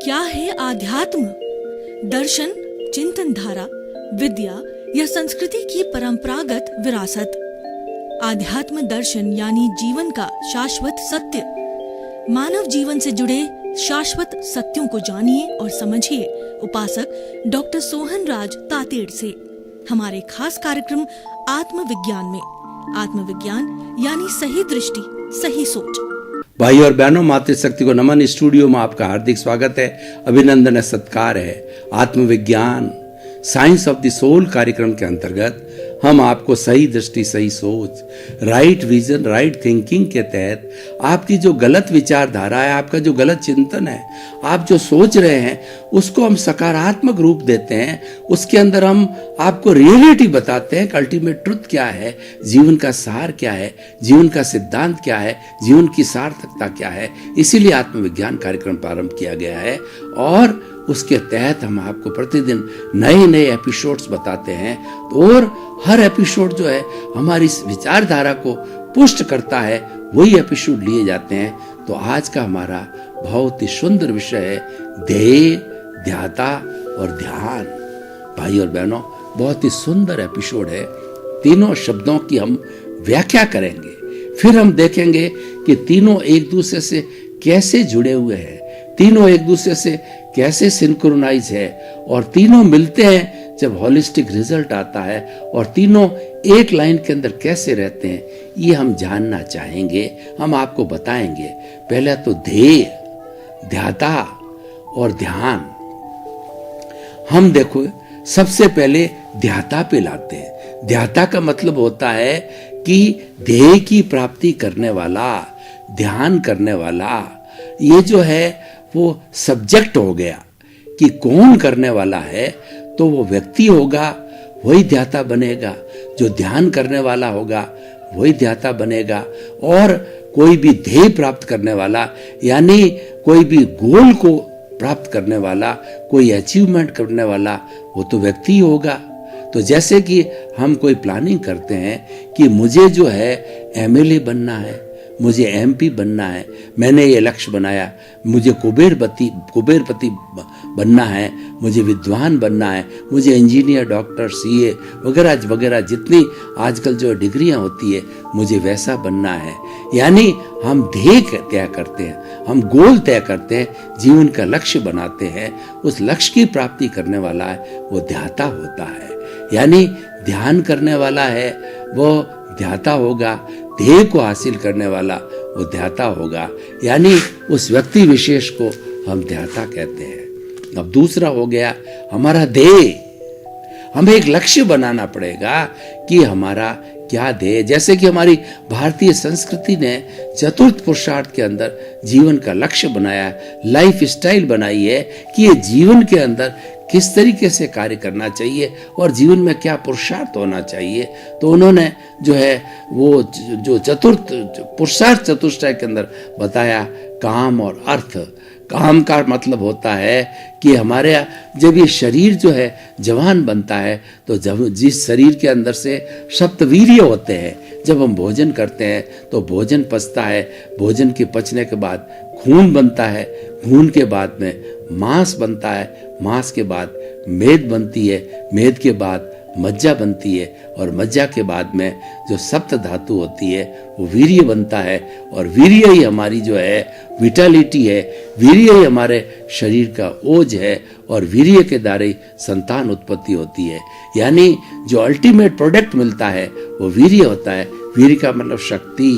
क्या है आध्यात्म? दर्शन, चिंतन धारा, विद्या या संस्कृति की परंपरागत विरासत। आध्यात्म दर्शन यानी जीवन का शाश्वत सत्य। मानव जीवन से जुड़े शाश्वत सत्यों को जानिए और समझिए उपासक डॉक्टर सोहन राज तातेड़ से हमारे खास कार्यक्रम आत्मविज्ञान में। आत्मविज्ञान यानी सही दृष्टि, सही सोच। भाई और बहनों, मातृशक्ति को नमन। स्टूडियो में आपका हार्दिक स्वागत है, अभिनंदन है, सत्कार है। आत्मविज्ञान साइंस ऑफ द सोल कार्यक्रम के अंतर्गत हम आपको सही दृष्टि, सही सोच, राइट विजन, राइट थिंकिंग के तहत आपकी जो गलत विचारधारा है, आपका जो गलत चिंतन है, आप जो सोच रहे हैं, उसको हम सकारात्मक रूप देते हैं। उसके अंदर हम आपको रियलिटी बताते हैं कि अल्टीमेट ट्रुथ क्या है, जीवन का सार क्या है, जीवन का सिद्धांत क्या है, जीवन की सार्थकता क्या है। इसीलिए आत्मविज्ञान कार्यक्रम प्रारंभ किया गया है और उसके तहत हम आपको प्रतिदिन नए नए एपिसोड्स बताते हैं और हर एपिसोड जो है हमारी इस विचारधारा को पुष्ट करता है, वही एपिसोड लिए जाते हैं। तो आज का हमारा बहुत ही सुंदर विषय है ध्येय, ध्याता और ध्यान। भाई और बहनों, बहुत ही सुंदर एपिसोड है। तीनों शब्दों की हम व्याख्या करेंगे, फिर हम देखेंगे कि तीनों एक दूसरे से कैसे जुड़े हुए हैं, तीनों एक दूसरे से कैसे सिंक्रोनाइज है और तीनों मिलते हैं जब होलिस्टिक रिजल्ट आता है और तीनों एक लाइन के अंदर कैसे रहते हैं, ये हम जानना चाहेंगे, हम आपको बताएंगे। पहले तो ध्येय, ध्याता और ध्यान। हम देखो सबसे पहले ध्याता पे लाते हैं। ध्याता का मतलब होता है कि ध्येय की प्राप्ति करने वाला, ध्यान करने वाला। ये जो है वो सब्जेक्ट हो गया कि कौन करने वाला है, तो वो व्यक्ति होगा, वही ध्याता बनेगा। जो ध्यान करने वाला होगा वही ध्याता बनेगा। और कोई भी ध्येय प्राप्त करने वाला, यानी कोई भी गोल को प्राप्त करने वाला, कोई अचीवमेंट करने वाला, वो तो व्यक्ति होगा। तो जैसे कि हम कोई प्लानिंग करते हैं कि मुझे जो है एमएलए बनना है, मुझे एमपी बनना है, मैंने ये लक्ष्य बनाया, मुझे कुबेरपति बनना है, मुझे विद्वान बनना है, मुझे इंजीनियर, डॉक्टर, सीए वगैरह वगैरह जितनी आजकल जो डिग्रियां होती है, मुझे वैसा बनना है। यानी हम ध्येय तय करते हैं, हम गोल तय करते हैं, जीवन का लक्ष्य बनाते हैं। उस लक्ष्य की प्राप्ति करने वाला है वो ध्याता होता है। यानी ध्यान करने वाला है वो ध्याता होगा, ध्येय को हासिल करने वाला वो ध्याता होगा। यानी उस व्यक्ति विशेष को हम ध्याता कहते हैं। अब दूसरा हो गया हमारा ध्येय। हमें एक लक्ष्य बनाना पड़ेगा कि हमारा क्या ध्येय। जैसे कि हमारी भारतीय संस्कृति ने चतुर्थ पुरुषार्थ के अंदर जीवन का लक्ष्य बनाया है, लाइफ स्टाइल बनाई है कि ये जीवन के अंदर किस तरीके से कार्य करना चाहिए और जीवन में क्या पुरुषार्थ होना चाहिए। तो उन्होंने जो है वो जो चतुर्थ पुरुषार्थ चतुष्टय के अंदर बताया काम और अर्थ। काम का मतलब होता है कि हमारे जब ये शरीर जो है जवान बनता है, तो जब जिस शरीर के अंदर से सप्तवीर्य होते हैं, जब हम भोजन करते हैं तो भोजन पचता है, भोजन के पचने के बाद खून बनता है, खून के बाद में मांस बनता है, मांस के बाद मेद बनती है, मेद के बाद मज्जा बनती है और मज्जा के बाद में जो सप्त धातु होती है वो वीर्य बनता है। और वीर्य ही हमारी जो है विटालिटी है, वीर्य ही हमारे शरीर का ओज है और वीर्य के द्वारा ही संतान उत्पत्ति होती है। यानी जो अल्टीमेट प्रोडक्ट मिलता है वो वीर्य होता है। वीर्य का मतलब शक्ति,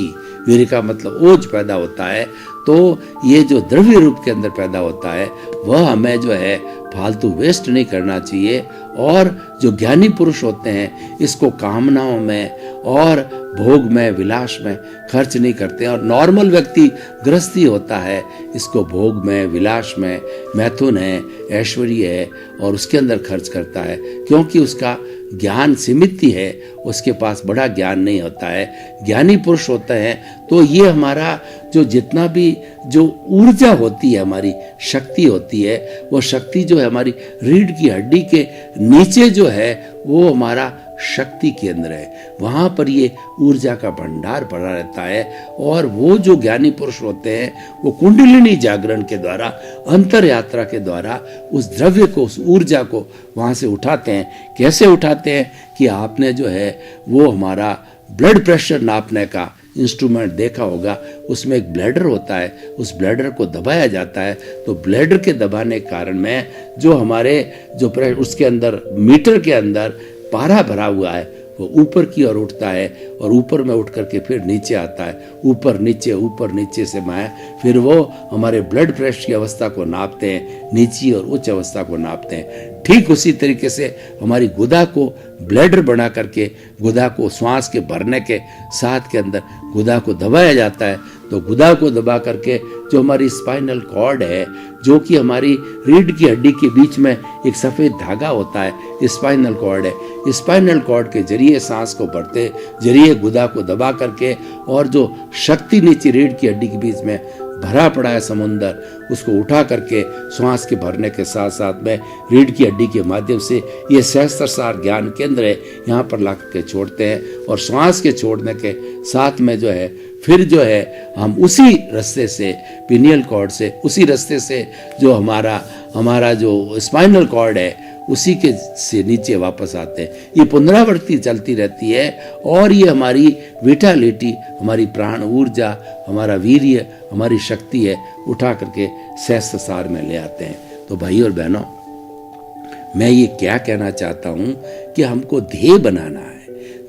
वीर्य का मतलब ओज पैदा होता है। तो ये जो द्रव्य रूप के अंदर पैदा होता है वह हमें जो है फालतू वेस्ट नहीं करना चाहिए। और जो ज्ञानी पुरुष होते हैं इसको कामनाओं में और भोग में, विलास में खर्च नहीं करते। और नॉर्मल व्यक्ति गृहस्थी होता है, इसको भोग में, विलास में, मैथुन है, ऐश्वर्य है और उसके अंदर खर्च करता है, क्योंकि उसका ज्ञान सीमित ही है, उसके पास बड़ा ज्ञान नहीं होता है। ज्ञानी पुरुष होते हैं तो ये हमारा जो जितना भी जो ऊर्जा होती है, हमारी शक्ति होती है, वो शक्ति जो है हमारी रीढ़ की हड्डी के नीचे जो है वो हमारा शक्ति केंद्र है, वहाँ पर ये ऊर्जा का भंडार पड़ा रहता है। और वो जो ज्ञानी पुरुष होते हैं वो कुंडलिनी जागरण के द्वारा, अंतर यात्रा के द्वारा उस द्रव्य को, उस ऊर्जा को वहाँ से उठाते हैं। कैसे उठाते हैं कि आपने जो है वो हमारा ब्लड प्रेशर नापने का इंस्ट्रूमेंट देखा होगा, उसमें एक ब्लैडर होता है, उस ब्लैडर को दबाया जाता है। तो ब्लैडर के दबाने के कारण में जो हमारे जो उसके अंदर मीटर के अंदर पारा भरा हुआ है वो ऊपर की ओर उठता है और ऊपर में उठ करके फिर नीचे आता है, ऊपर नीचे से मैं फिर वो हमारे ब्लड प्रेशर की अवस्था को नापते हैं, नीची और उच्च अवस्था को नापते हैं। ठीक उसी तरीके से हमारी गुदा को ब्लैडर बना करके गुदा को श्वास के भरने के साथ के अंदर गुदा को दबाया जाता है। तो गुदा को दबा करके जो हमारी स्पाइनल कॉर्ड है, जो कि हमारी रीढ़ की हड्डी के बीच में एक सफ़ेद धागा होता है, स्पाइनल कॉर्ड है। स्पाइनल कॉर्ड के जरिए सांस को भरते, जरिए गुदा को दबा करके, और जो शक्ति नीचे रीढ़ की हड्डी के बीच में भरा पड़ा है समुंदर, उसको उठा करके श्वास के भरने के साथ साथ में रीढ़ की हड्डी के माध्यम से ये सहस्त्रसार ज्ञान केंद्र है, यहाँ पर ला करके छोड़ते हैं। और श्वास के छोड़ने के साथ में जो है फिर जो है हम उसी रास्ते से, पिनियल कॉर्ड से, उसी रास्ते से जो हमारा जो स्पाइनल कॉर्ड है उसी के से नीचे वापस आते हैं। ये पुनरावृत्ति चलती रहती है और ये हमारी विटालिटी, हमारी प्राण ऊर्जा, हमारा वीर्य, हमारी शक्ति है, उठा करके सहस्त्रसार में ले आते हैं। तो भाई और बहनों, मैं ये क्या कहना चाहता हूँ कि हमको ध्येय बनाना है।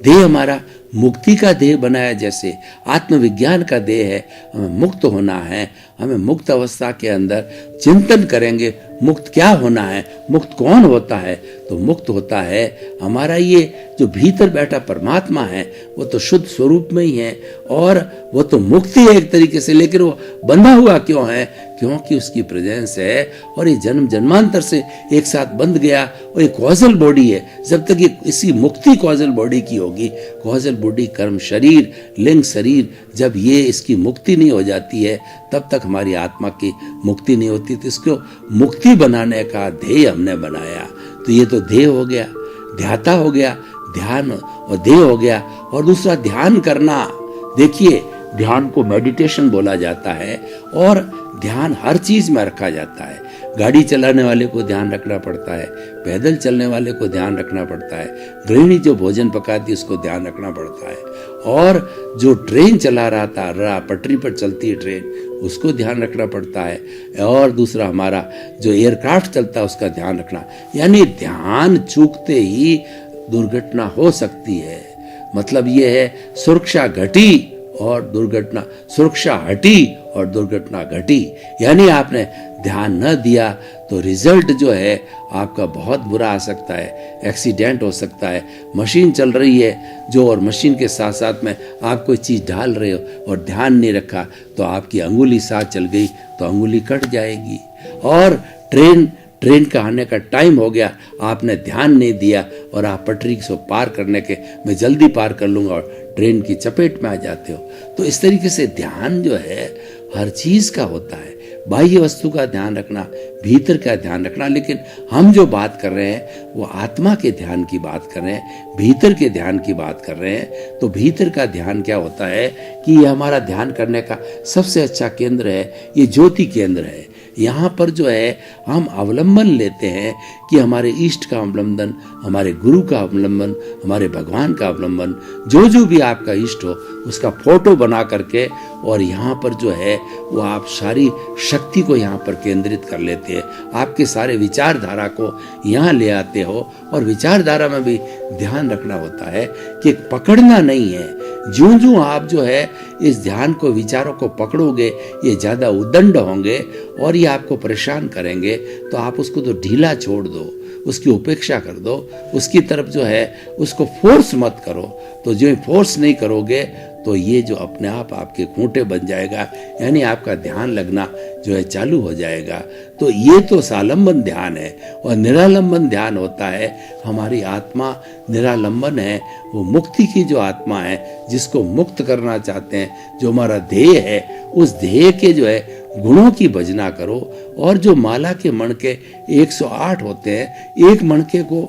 ध्येय हमारा मुक्ति का ध्येय बनाया, जैसे आत्मविज्ञान का ध्येय है, हमें मुक्त होना है। हमें मुक्त अवस्था के अंदर चिंतन करेंगे मुक्त क्या होना है, मुक्त कौन होता है। तो मुक्त होता है हमारा ये जो भीतर बैठा परमात्मा है, वो तो शुद्ध स्वरूप में ही है और वो तो मुक्ति है एक तरीके से। लेकिन वो बंधा हुआ क्यों है? क्योंकि उसकी प्रेजेंस है और ये जन्म जन्मांतर से एक साथ बंध गया और ये कॉजल बॉडी है। जब तक ये इसी मुक्ति कॉजल बॉडी की होगी, कॉजल बॉडी कर्म शरीर, लिंग शरीर, जब ये इसकी मुक्ति नहीं हो जाती है तब तक हमारी आत्मा की मुक्ति नहीं होती। तो इसको मुक्ति बनाने का ध्येय हमने बनाया। तो ये तो ध्येय हो गया, ध्याता हो गया, ध्यान और ध्येय हो गया। और दूसरा ध्यान करना, देखिए ध्यान को मेडिटेशन बोला जाता है और ध्यान हर चीज में रखा जाता है। गाड़ी चलाने वाले को ध्यान रखना पड़ता है, पैदल चलने वाले को ध्यान रखना पड़ता है, गृहिणी जो भोजन पकाती है उसको ध्यान रखना पड़ता है, और जो ट्रेन चला रहा पटरी पर चलती है ट्रेन, उसको ध्यान रखना पड़ता है, और दूसरा हमारा जो एयरक्राफ्ट चलता है उसका ध्यान रखना। यानी ध्यान चूकते ही दुर्घटना हो सकती है। मतलब ये है सुरक्षा घटी और दुर्घटना, सुरक्षा हटी और दुर्घटना घटी। यानी आपने ध्यान न दिया तो रिजल्ट जो है आपका बहुत बुरा आ सकता है, एक्सीडेंट हो सकता है। मशीन चल रही है जो, और मशीन के साथ साथ में आप कोई चीज़ डाल रहे हो और ध्यान नहीं रखा तो आपकी अंगुली साथ चल गई तो अंगुली कट जाएगी। और ट्रेन का आने का टाइम हो गया, आपने ध्यान नहीं दिया और आप पटरी को पार करने के, मैं जल्दी पार कर लूँगा, और ट्रेन की चपेट में आ जाते हो। तो इस तरीके से ध्यान जो है हर चीज़ का होता है, बाह्य वस्तु का ध्यान रखना, भीतर का ध्यान रखना। लेकिन हम जो बात कर रहे हैं वो आत्मा के ध्यान की बात कर रहे हैं, भीतर के ध्यान की बात कर रहे हैं। तो भीतर का ध्यान क्या होता है कि ये हमारा ध्यान करने का सबसे अच्छा केंद्र है, ये ज्योति केंद्र है। यहाँ पर जो है हम अवलंबन लेते हैं कि हमारे इष्ट का अवलंबन, हमारे गुरु का अवलंबन, हमारे भगवान का अवलंबन, जो भी आपका इष्ट हो उसका फोटो बना करके, और यहाँ पर जो है वो आप सारी शक्ति को यहाँ पर केंद्रित कर लेते हैं, आपके सारे विचारधारा को यहाँ ले आते हो। और विचारधारा में भी ध्यान रखना होता है कि पकड़ना नहीं है। ज्यों आप जो है इस ध्यान को, विचारों को पकड़ोगे, ये ज़्यादा उद्दंड होंगे और ये आपको परेशान करेंगे। तो आप उसको तो ढीला छोड़ दो, उसकी उपेक्षा कर दो, उसकी तरफ जो है उसको फोर्स मत करो। तो जो फोर्स नहीं करोगे तो ये जो अपने आप आपके खूंटे बन जाएगा, यानी आपका ध्यान लगना जो है चालू हो जाएगा। तो ये तो सालंबन ध्यान है। और निरालंबन ध्यान होता है, हमारी आत्मा निरालंबन है, वो मुक्ति की जो आत्मा है जिसको मुक्त करना चाहते हैं, जो हमारा ध्येय है, उस ध्येय के जो है गुणों की भजना करो। और जो माला के मणके 108 होते हैं, एक मणके को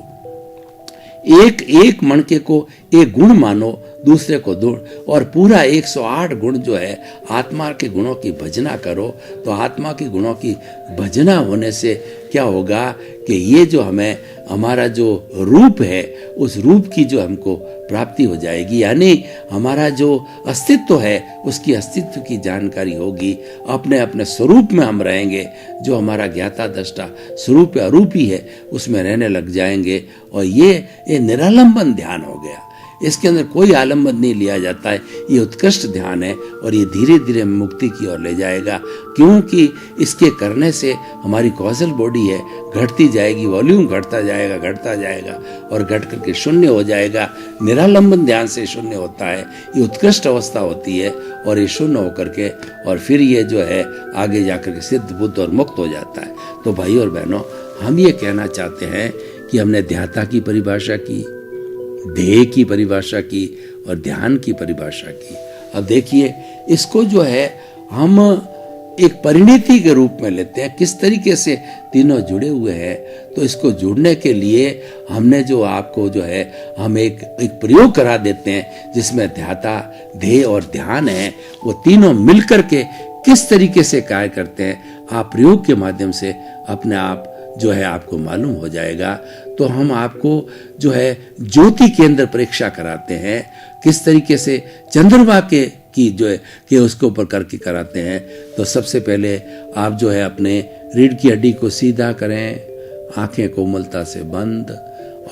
एक एक मणके को एक गुण मानो, दूसरे को दृढ़, और पूरा 108 गुण जो है आत्मा के गुणों की भजना करो। तो आत्मा के गुणों की भजना होने से क्या होगा कि ये जो हमें हमारा जो रूप है उस रूप की जो हमको प्राप्ति हो जाएगी, यानी हमारा जो अस्तित्व है उसकी अस्तित्व की जानकारी होगी। अपने अपने स्वरूप में हम रहेंगे, जो हमारा ज्ञाता दृष्टा स्वरूप अरूपी है उसमें रहने लग जाएंगे। और ये निरालंबन ध्यान हो गया, इसके अंदर कोई आलम्बन नहीं लिया जाता है। ये उत्कृष्ट ध्यान है और ये धीरे धीरे मुक्ति की ओर ले जाएगा, क्योंकि इसके करने से हमारी कॉजल बॉडी है घटती जाएगी, वॉल्यूम घटता जाएगा और घट करके शून्य हो जाएगा। निरालंबन ध्यान से शून्य होता है, ये उत्कृष्ट अवस्था होती है और ये शून्य होकर के और फिर ये जो है आगे जाकर के सिद्ध बुद्ध और मुक्त हो जाता है। तो भाई और बहनों, हम ये कहना चाहते हैं कि हमने ध्याता की परिभाषा की, ध्येय की परिभाषा की और ध्यान की परिभाषा की। अब देखिए, इसको जो है हम एक परिणति के रूप में लेते हैं, किस तरीके से तीनों जुड़े हुए हैं। तो इसको जुड़ने के लिए हमने जो आपको जो है हम एक प्रयोग करा देते हैं जिसमें ध्याता, ध्येय और ध्यान है, वो तीनों मिलकर के किस तरीके से कार्य करते हैं, आप प्रयोग के माध्यम से अपने आप जो है आपको मालूम हो जाएगा। तो हम आपको जो है ज्योति केंद्र परीक्षा कराते हैं, किस तरीके से चंद्रमा के की जो है कि उसके ऊपर करके कराते हैं। तो सबसे पहले आप जो है अपने रीढ़ की हड्डी को सीधा करें, आंखें कोमलता से बंद,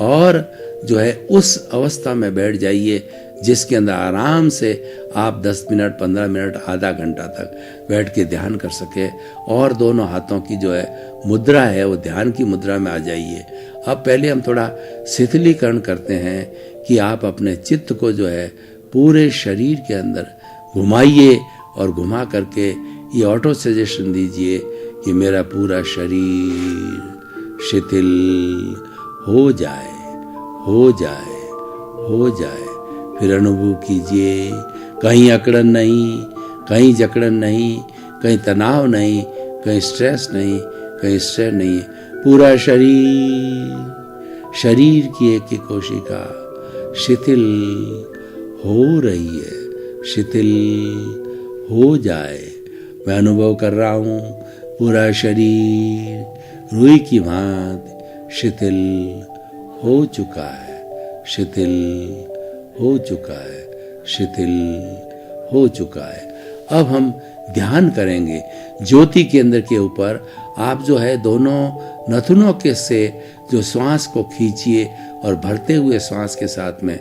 और जो है उस अवस्था में बैठ जाइए जिसके अंदर आराम से आप 10 मिनट, 15 मिनट, आधा घंटा तक बैठ के ध्यान कर सके। और दोनों हाथों की जो है मुद्रा है वो ध्यान की मुद्रा में आ जाइए। अब पहले हम थोड़ा शिथिलीकरण करते हैं कि आप अपने चित्त को जो है पूरे शरीर के अंदर घुमाइए और घुमा करके ये ऑटो सजेशन दीजिए कि मेरा पूरा शरीर शिथिल हो जाए, हो जाए, हो जाए। फिर अनुभव कीजिए, कहीं अकड़न नहीं, कहीं जकड़न नहीं, कहीं तनाव नहीं, कहीं स्ट्रेस नहीं, कहीं स्ट्रेस नहीं। पूरा शरीर की एक एक कोशिका शिथिल हो रही है, शिथिल हो जाए। मैं अनुभव कर रहा हूँ पूरा शरीर रुई की भांति शिथिल हो चुका है, शिथिल हो चुका है, शिथिल हो चुका है। अब हम ध्यान करेंगे ज्योति केंद्र के ऊपर। आप जो है दोनों नथुनों के से जो श्वास को खींचिए और भरते हुए श्वास के साथ में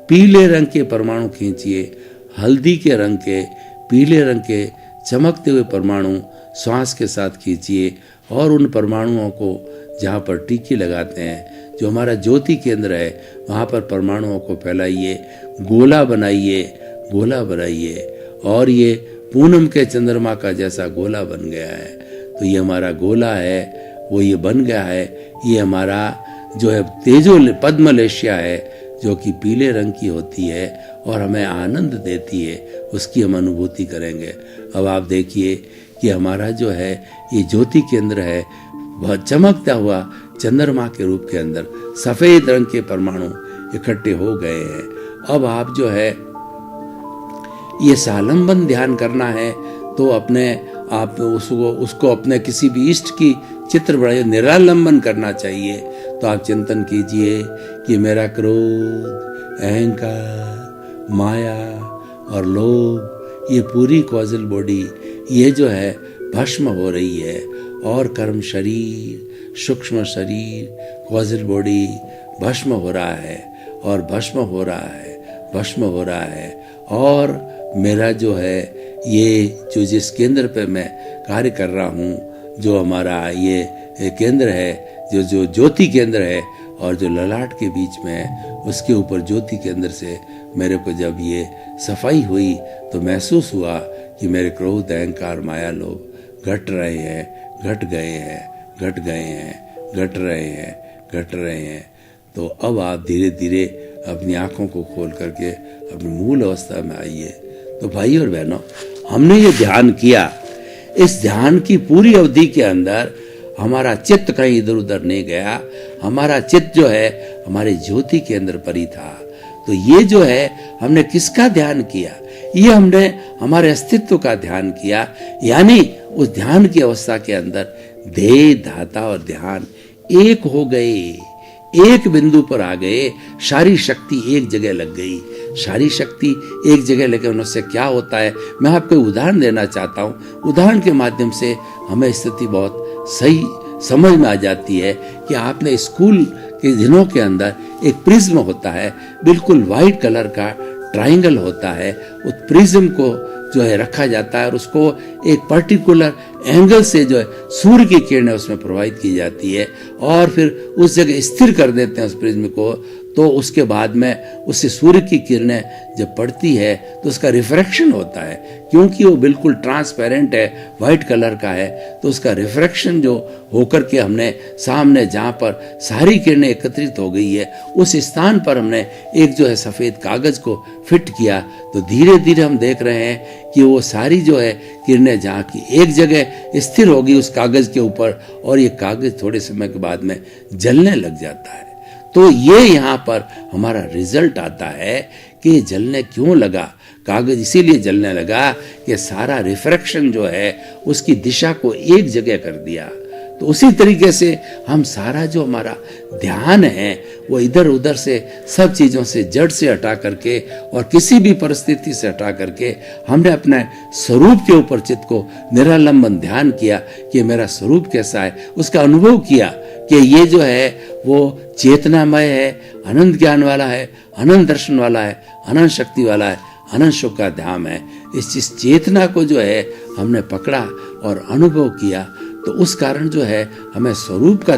पीले रंग के परमाणु खींचिए, हल्दी के रंग के, पीले रंग के चमकते हुए परमाणु श्वास के साथ खींचिए और उन परमाणुओं को जहाँ पर टीकी लगाते हैं, जो हमारा ज्योति केंद्र है, वहाँ पर परमाणुओं को फैलाइए, गोला बनाइए, गोला बनाइए। और ये पूनम के चंद्रमा का जैसा गोला बन गया है। तो ये हमारा गोला है, वो ये बन गया है। ये हमारा जो है तेजो पद्मलेशिया है, जो कि पीले रंग की होती है और हमें आनंद देती है, उसकी हम अनुभूति करेंगे। अब आप देखिए कि हमारा जो है ये ज्योति केंद्र है, वह चमकता हुआ चंद्रमा के रूप के अंदर सफेद रंग के परमाणु इकट्ठे हो गए हैं। अब आप जो है ये सालंबन ध्यान करना है तो अपने आप उसको अपने किसी भी इष्ट की चित्र बनाइए, निरालंबन करना चाहिए। तो आप चिंतन कीजिए कि मेरा क्रोध, अहंकार, माया और लोभ, ये पूरी कॉजल बॉडी ये जो है भस्म हो रही है, और कर्म शरीर, सूक्ष्म शरीर, कॉजल बॉडी भस्म हो रहा है और भस्म हो रहा है, भस्म हो रहा है। और मेरा जो है ये जो जिस केंद्र पे मैं कार्य कर रहा हूँ, जो हमारा ये केंद्र है, जो ज्योति केंद्र है और जो ललाट के बीच में है, उसके ऊपर ज्योति केंद्र से मेरे को जब ये सफाई हुई तो महसूस हुआ कि मेरे क्रोध, अहंकार, माया, लोभ घट रहे हैं, घट गए हैं, घट गए हैं, घट रहे हैं, घट रहे हैं। तो अब आप धीरे धीरे अपनी आंखों को खोल करके अपनी मूल अवस्था में आइए। तो भाई और बहनों, हमने ये ध्यान किया, इस ध्यान की पूरी अवधि के अंदर हमारा चित्त कहीं इधर उधर नहीं गया। हमारा चित्त जो है हमारे ज्योति केंद्र पर ही था। तो ये जो है हमने किसका ध्यान किया? ये हमने हमारे अस्तित्व का ध्यान किया, यानी उस ध्यान की अवस्था के अंदर देह, धाता और ध्यान एक हो गए, एक बिंदु पर आ गए। सारी शक्ति एक जगह लग गई। सारी शक्ति एक जगह लगे उससे क्या होता है, मैं आपको उदाहरण देना चाहता हूँ। उदाहरण के माध्यम से हमें स्थिति बहुत सही समझ में आ जाती है कि आपने स्कूल के दिनों के अंदर एक प्रिज्म होता है, बिल्कुल व्हाइट कलर का ट्रायंगल होता है। उस प्रिज्म को जो है रखा जाता है और उसको एक पर्टिकुलर एंगल से जो है सूर्य की किरणें उसमें प्रवाहित की जाती है और फिर उस जगह स्थिर कर देते हैं उस प्रिज्म को। तो उसके बाद में उससे सूर्य की किरणें जब पड़ती है तो उसका रिफ्रैक्शन होता है, क्योंकि वो बिल्कुल ट्रांसपेरेंट है, वाइट कलर का है। तो उसका रिफ्रैक्शन जो होकर के हमने सामने जहाँ पर सारी किरणें एकत्रित हो गई है उस स्थान पर हमने एक जो है सफ़ेद कागज़ को फिट किया। तो धीरे धीरे हम देख रहे हैं कि वो सारी जो है किरणें जहाँ की एक जगह स्थिर होगी उस कागज़ के ऊपर, और ये कागज़ थोड़े समय के बाद में जलने लग जाता है। तो ये यहाँ पर हमारा रिजल्ट आता है कि ये जलने क्यों लगा। कागज इसीलिए जलने लगा कि सारा रिफ्रैक्शन जो है उसकी दिशा को एक जगह कर दिया। तो उसी तरीके से हम सारा जो हमारा ध्यान है वो इधर उधर से सब चीज़ों से जड़ से हटा करके और किसी भी परिस्थिति से हटा करके हमने अपने स्वरूप के ऊपर चित्त को निरालंबन ध्यान किया कि मेरा स्वरूप कैसा है। उसका अनुभव किया कि ये जो है वो चेतनामय है, अनंत ज्ञान वाला है, अनंत दर्शन वाला है, अनंत शक्ति वाला है, अनंत सुख का धाम है। इस चेतना को जो है हमने पकड़ा और अनुभव किया, तो उस कारण जो है हमें स्वरूप का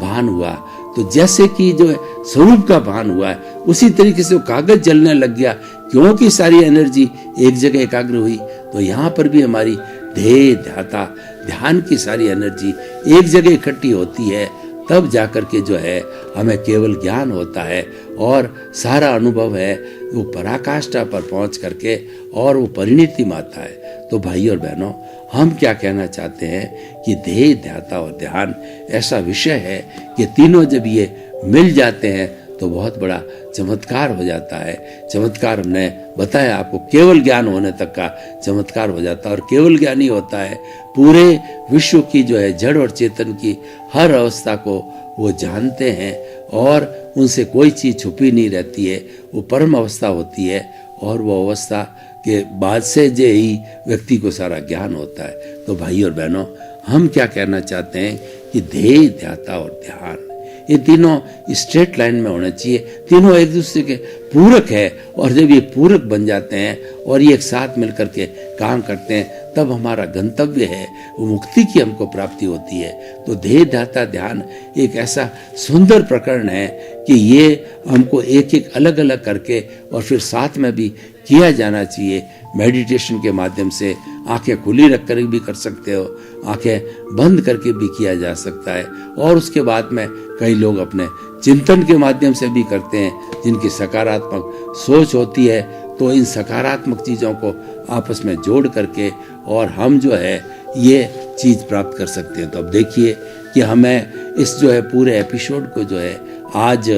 भान हुआ। तो जैसे कि जो है स्वरूप का भान हुआ है उसी तरीके से वो कागज जलने लग गया, क्योंकि सारी एनर्जी एक जगह एकाग्र हुई। तो यहाँ पर भी हमारी देह, ध्याता, ध्यान की सारी एनर्जी एक जगह इकट्ठी होती है, तब जाकर के जो है हमें केवल ज्ञान होता है और सारा अनुभव है वो पराकाष्ठा पर पहुंच करके और वो परिणति में आता है। तो भाई और बहनों, हम क्या कहना चाहते हैं कि देह, ध्याता और ध्यान ऐसा विषय है कि तीनों जब ये मिल जाते हैं तो बहुत बड़ा चमत्कार हो जाता है। चमत्कार हमने बताया आपको, केवल ज्ञान होने तक का चमत्कार हो जाता है। और केवल ज्ञान ही होता है, पूरे विश्व की जो है जड़ और चेतन की हर अवस्था को वो जानते हैं और उनसे कोई चीज़ छुपी नहीं रहती है। वो परम अवस्था होती है और वो अवस्था के बाद से जो ही व्यक्ति को सारा ज्ञान होता है। तो भाई और बहनों, हम क्या कहना चाहते हैं कि देह, ध्याता और ध्यान ये तीनों स्ट्रेट लाइन में होना चाहिए। तीनों एक दूसरे के पूरक है, और जब ये पूरक बन जाते हैं और ये एक साथ मिलकर के काम करते हैं तब हमारा गंतव्य है वो मुक्ति की हमको प्राप्ति होती है। तो देह, ध्याता, ध्यान एक ऐसा सुंदर प्रकरण है कि ये हमको एक एक अलग अलग करके और फिर साथ में भी किया जाना चाहिए। मेडिटेशन के माध्यम से आंखें खुली रख कर भी कर सकते हो, आंखें बंद करके भी किया जा सकता है, और उसके बाद में कई लोग अपने चिंतन के माध्यम से भी करते हैं जिनकी सकारात्मक सोच होती है। तो इन सकारात्मक चीज़ों को आपस में जोड़ करके और हम जो है ये चीज़ प्राप्त कर सकते हैं। तो अब देखिए कि हमें इस जो है पूरे एपिसोड को जो है आज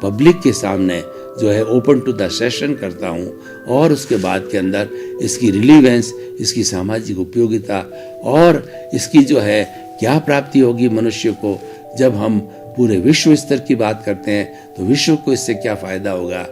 पब्लिक के सामने जो है ओपन टू द सेशन करता हूँ, और उसके बाद के अंदर इसकी रिलीवेंस, इसकी सामाजिक उपयोगिता और इसकी जो है क्या प्राप्ति होगी मनुष्य को जब हम पूरे विश्व स्तर की बात करते हैं तो विश्व को इससे क्या फ़ायदा होगा।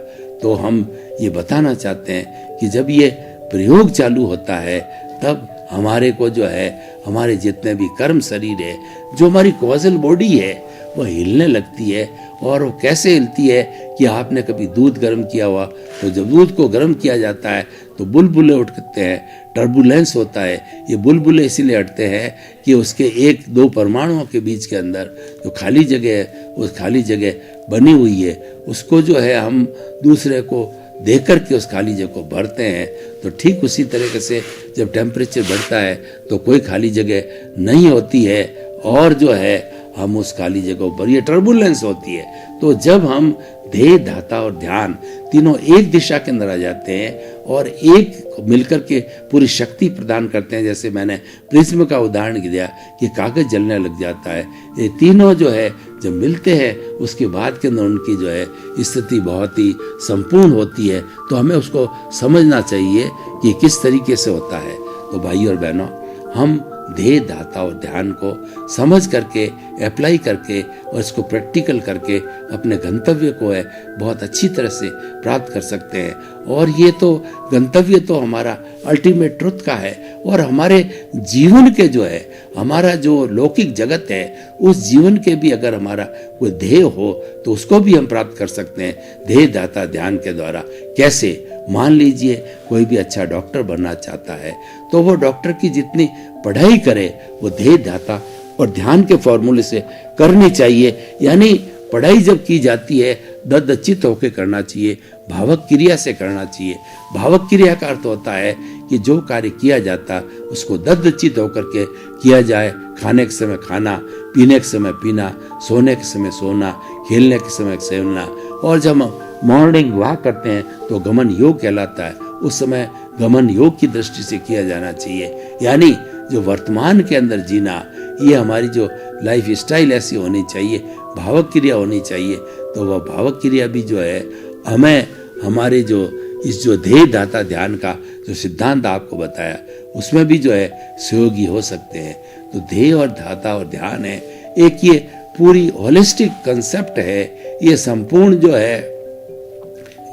तो हम ये बताना चाहते हैं कि जब ये प्रयोग चालू होता है तब हमारे को जो है हमारे जितने भी कर्म शरीर है, जो हमारी कॉजल बॉडी है वो हिलने लगती है। और वो कैसे हिलती है कि आपने कभी दूध गर्म किया हुआ, तो जब दूध को गर्म किया जाता है तो बुलबुले उठते हैं, टर्बुलेंस होता है। ये बुलबुले इसीलिए हटते हैं कि उसके एक दो परमाणुओं के बीच के अंदर जो खाली जगह है, उस खाली जगह बनी हुई है, उसको जो है हम दूसरे को देख कर के उस खाली जगह को भरते हैं। तो ठीक उसी तरीके से जब टेम्परेचर बढ़ता है तो कोई खाली जगह नहीं होती है और जो है हम उस खाली जगह पर, ये टर्बुलेंस होती है। तो जब हम देह, धाता और ध्यान तीनों एक दिशा के अंदर आ जाते हैं और एक मिलकर के पूरी शक्ति प्रदान करते हैं, जैसे मैंने प्रिज्म का उदाहरण दिया कि कागज जलने लग जाता है, ये तीनों जो है जब मिलते हैं उसके बाद के अंदर उनकी जो है स्थिति बहुत ही संपूर्ण होती है, तो हमें उसको समझना चाहिए कि किस तरीके से होता है। तो भाई और बहनों, हम ध्येय धाता और ध्यान को समझ करके, अप्लाई करके और इसको प्रैक्टिकल करके अपने गंतव्य को है बहुत अच्छी तरह से प्राप्त कर सकते हैं। और ये तो गंतव्य तो हमारा अल्टीमेट ट्रुथ का है, और हमारे जीवन के जो है, हमारा जो लौकिक जगत है, उस जीवन के भी अगर हमारा कोई ध्येय हो तो उसको भी हम प्राप्त कर सकते हैं ध्येय धाता ध्यान के द्वारा। कैसे? मान लीजिए कोई भी अच्छा डॉक्टर बनना चाहता है तो वो डॉक्टर की जितनी पढ़ाई करे वो ध्येय धाता और ध्यान के फॉर्मूले से करनी चाहिए। यानी पढ़ाई जब की जाती है दृढ़चित्त होकर करना चाहिए, भावक क्रिया से करना चाहिए। भावक क्रिया का अर्थ होता है कि जो कार्य किया जाता उसको दृढ़चित्त होकर के किया जाए। खाने के समय खाना, पीने के समय पीना, सोने के समय सोना, खेलने के समय खेलना। और जब हम मॉर्निंग वॉक करते हैं तो गमन योग कहलाता है, उस समय गमन योग की दृष्टि से किया जाना चाहिए। यानी जो वर्तमान के अंदर जीना, ये हमारी जो लाइफ स्टाइल ऐसी होनी चाहिए, भावक क्रिया होनी चाहिए। तो वह भावक क्रिया भी जो है हमें हमारे जो इस जो ध्येय धाता ध्यान का जो सिद्धांत आपको बताया उसमें भी जो है सहयोगी हो सकते हैं। तो ध्येय और धाता और ध्यान है एक, ये पूरी होलिस्टिक कंसेप्ट है, ये संपूर्ण जो है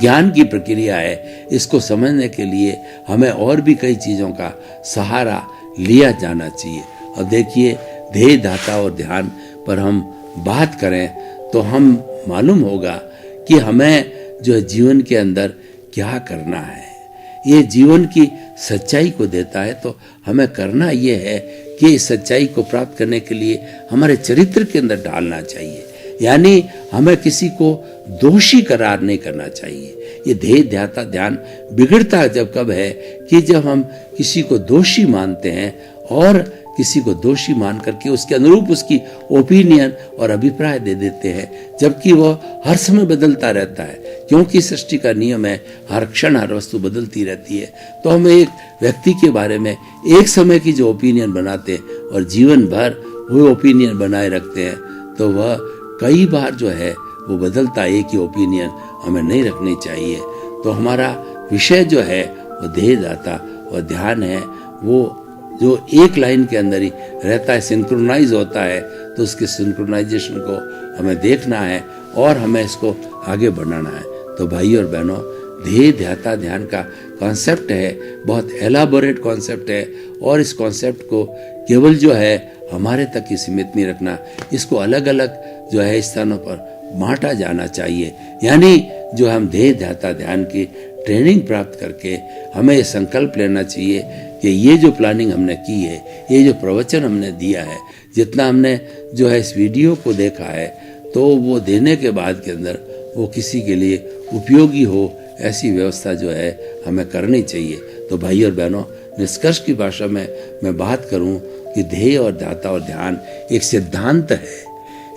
ज्ञान की प्रक्रिया है। इसको समझने के लिए हमें और भी कई चीज़ों का सहारा लिया जाना चाहिए। अब देखिए, ध्येय धाता और ध्यान पर हम बात करें तो हम मालूम होगा कि हमें जो है जीवन के अंदर क्या करना है। ये जीवन की सच्चाई को देता है, तो हमें करना ये है कि इस सच्चाई को प्राप्त करने के लिए हमारे चरित्र के अंदर डालना चाहिए। यानी हमें किसी को दोषी करार नहीं करना चाहिए। ये ध्येय धाता ध्यान बिगड़ता जब कब है कि जब हम किसी को दोषी मानते हैं और किसी को दोषी मान करके उसके अनुरूप उसकी ओपिनियन और अभिप्राय दे देते हैं, जबकि वह हर समय बदलता रहता है। क्योंकि सृष्टि का नियम है, हर क्षण हर वस्तु बदलती रहती है। तो हम एक व्यक्ति के बारे में एक समय की जो ओपिनियन बनाते हैं और जीवन भर वो ओपिनियन बनाए रखते हैं, तो वह कई बार जो है वो बदलता एक ही ओपिनियन हमें नहीं रखनी चाहिए। तो हमारा विषय जो है वो ध्येय धाता और ध्यान है, वो जो एक लाइन के अंदर ही रहता है, सिंक्रोनाइज होता है। तो उसके सिंक्रोनाइजेशन को हमें देखना है और हमें इसको आगे बढ़ाना है। तो भाई और बहनों, ध्येय धाता ध्यान का कॉन्सेप्ट है, बहुत एलाबोरेट कॉन्सेप्ट है, और इस कॉन्सेप्ट को केवल जो है हमारे तक ही सीमित नहीं रखना, इसको अलग अलग जो है स्थानों पर बांटा जाना चाहिए। यानी जो हम ध्येय धाता ध्यान की ट्रेनिंग प्राप्त करके हमें ये संकल्प लेना चाहिए कि ये जो प्लानिंग हमने की है, ये जो प्रवचन हमने दिया है, जितना हमने जो है इस वीडियो को देखा है, तो वो देने के बाद के अंदर वो किसी के लिए उपयोगी हो, ऐसी व्यवस्था जो है हमें करनी चाहिए। तो भाई और बहनों, निष्कर्ष की भाषा में मैं बात करूं कि ध्येय और धाता और ध्यान एक सिद्धांत है।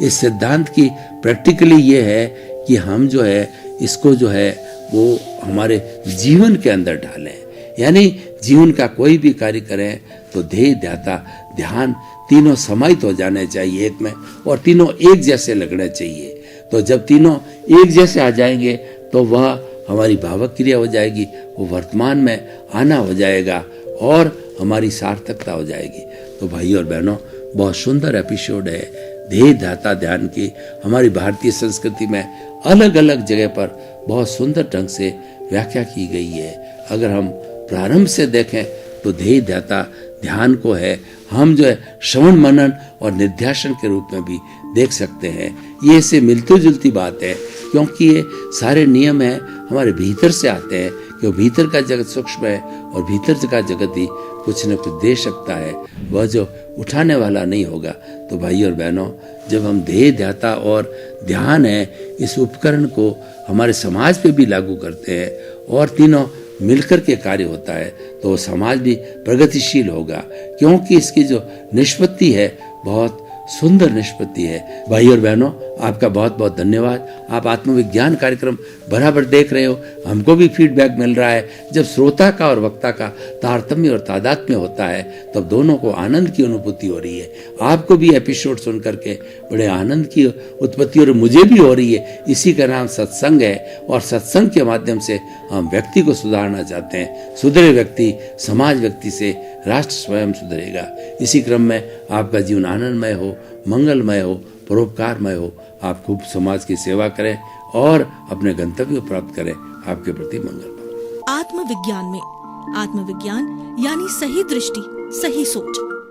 इस सिद्धांत की प्रैक्टिकली ये है कि हम जो है इसको जो है वो हमारे जीवन के अंदर डालें। यानी जीवन का कोई भी कार्य करें तो ध्येय धाता ध्यान तीनों समाहित हो जाने चाहिए एक में, और तीनों एक जैसे लगने चाहिए। तो जब तीनों एक जैसे आ जाएंगे तो वह हमारी भावक क्रिया हो जाएगी, वो वर्तमान में आना हो जाएगा और हमारी सार्थकता हो जाएगी। तो भाई और बहनों, बहुत सुंदर एपिसोड है ध्येय धाता ध्यान की। हमारी भारतीय संस्कृति में अलग अलग जगह पर बहुत सुंदर ढंग से व्याख्या की गई है। अगर हम प्रारंभ से देखें तो ध्येय धाता ध्यान को है हम जो है श्रवण मनन और निध्यासन के रूप में भी देख सकते हैं। ये इससे मिलती जुलती बात है, क्योंकि ये सारे नियम हैं हमारे भीतर से आते हैं, क्योंकि भीतर का जगत सूक्ष्म है और भीतर का जगत ही कुछ न कुछ दे सकता है, वह जो उठाने वाला नहीं होगा। तो भाई और बहनों, जब हम ध्येय धाता और ध्यान है इस उपकरण को हमारे समाज पे भी लागू करते हैं और तीनों मिलकर के कार्य होता है, तो समाज भी प्रगतिशील होगा, क्योंकि इसकी जो निष्पत्ति है बहुत सुंदर निष्पत्ति है। भाई और बहनों, आपका बहुत बहुत धन्यवाद। आप आत्मविज्ञान कार्यक्रम बराबर देख रहे हो, हमको भी फीडबैक मिल रहा है। जब श्रोता का और वक्ता का तारतम्य और तादात्म्य होता है तब दोनों को आनंद की अनुभूति हो रही है। आपको भी एपिसोड सुन करके बड़े आनंद की उत्पत्ति और मुझे भी हो रही है। इसी का नाम सत्संग है और सत्संग के माध्यम से हम व्यक्ति को सुधारना चाहते हैं। सुधरे व्यक्ति, समाज व्यक्ति से राष्ट्र स्वयं सुधरेगा। इसी क्रम में आपका जीवन आनंदमय हो, मंगलमय हो, परोपकारमय हो। आप खूब समाज की सेवा करें और अपने गंतव्य प्राप्त करें। आपके प्रति मंगल। आत्मविज्ञान में आत्मविज्ञान यानी सही दृष्टि, सही सोच।